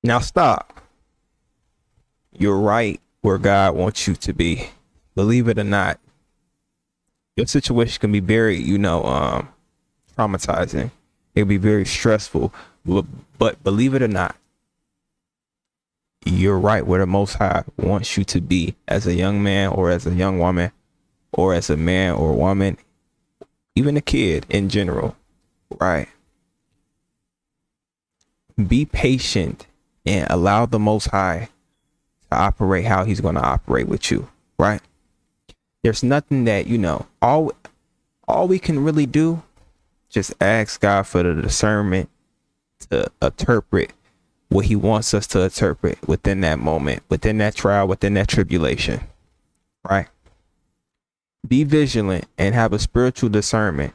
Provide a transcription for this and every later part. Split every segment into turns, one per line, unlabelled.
Now stop. You're right where God wants you to be. Believe it or not, your situation can be very, traumatizing. It can be very stressful. But believe it or not, you're right where the Most High wants you to be as a young man or as a young woman or as a man or woman, even a kid in general, right? Be patient and allow the Most High to operate how he's going to operate with you, right? There's nothing that, all we can really do, just ask God for the discernment to interpret what he wants us to interpret within that moment, within that trial, within that tribulation, right? Be vigilant and have a spiritual discernment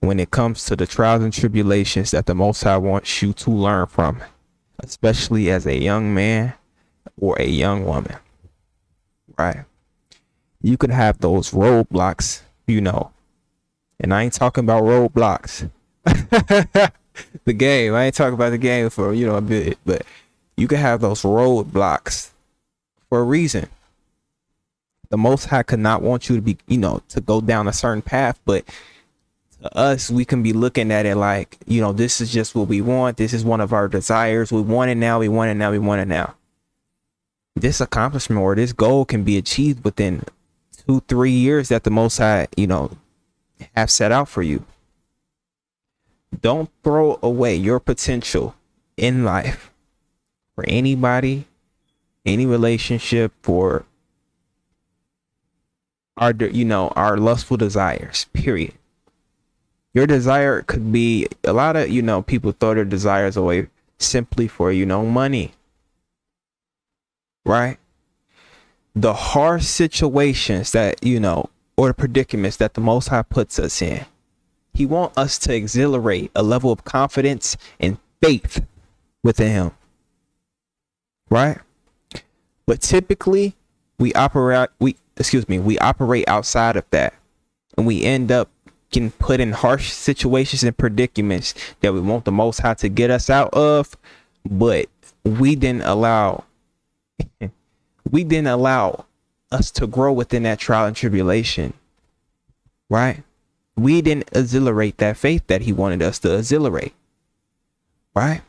when it comes to the trials and tribulations that the Most High wants you to learn from, especially as a young man or a young woman, right? You could have those roadblocks, and I ain't talking about roadblocks. The game. I ain't talking about the game for, a bit, but you could have those roadblocks for a reason. The Most High could not want you to be, to go down a certain path, but to us, we can be looking at it like, this is just what we want. This is one of our desires. We want it now. We want it now. We want it now. This accomplishment or this goal can be achieved within 2-3 years that the Most High, have set out for you. Don't throw away your potential in life for anybody, any relationship, for our lustful desires, period. Your desire could be a lot of, people throw their desires away simply for, money, right? The harsh situations that, or the predicaments that the Most High puts us in, he wants us to exhilarate a level of confidence and faith within him, right? But typically we operate outside of that, and we end up getting put in harsh situations and predicaments that we want the Most High to get us out of, but we didn't allow us to grow within that trial and tribulation, right? We didn't exhilarate that faith that he wanted us to exhilarate, right?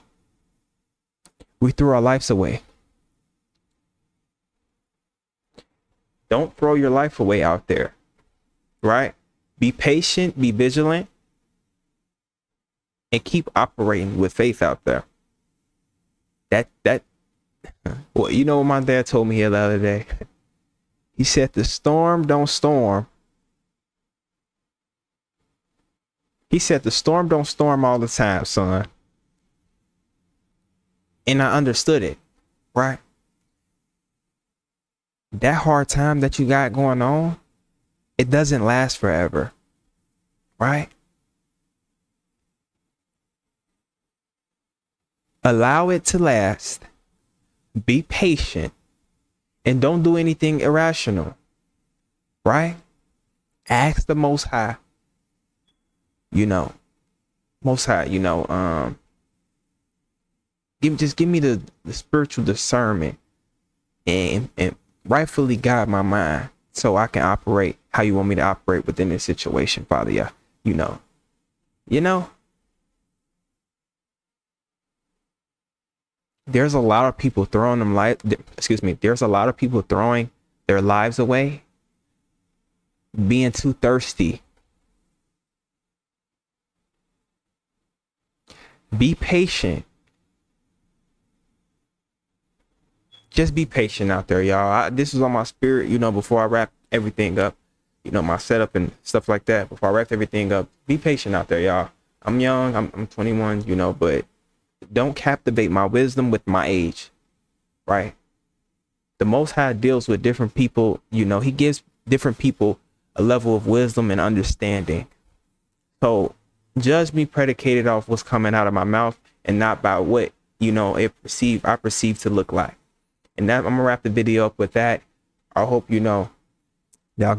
We threw our lives away. Don't throw your life away out there, right? Be patient, be vigilant, and keep operating with faith out there. Well, you know what my dad told me here the other day? He said, the storm don't storm. He said, the storm don't storm all the time, son. And I understood it, right? That hard time that you got going on, it doesn't last forever, right? Allow it to last. Be patient. And don't do anything irrational, right? Ask the Most High, Most High, give me the spiritual discernment and rightfully guide my mind so I can operate how you want me to operate within this situation, Father. Yeah, there's a lot of people throwing there's a lot of people throwing their lives away, being too thirsty. Be patient. Just be patient out there, y'all. This was on my spirit, before I wrap everything up, my setup and stuff like that. Before I wrap everything up, be patient out there, y'all. I'm young. I'm 21, but don't captivate my wisdom with my age, right? The Most High deals with different people. He gives different people a level of wisdom and understanding. So judge me predicated off what's coming out of my mouth and not by what, I perceive to look like. And that I'm gonna wrap the video up with that. I hope, y'all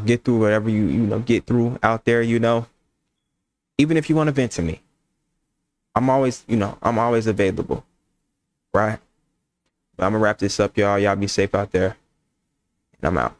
get through whatever you get through out there, even if you want to vent to me. I'm always available, right? But I'm gonna wrap this up, y'all. Y'all be safe out there. And I'm out.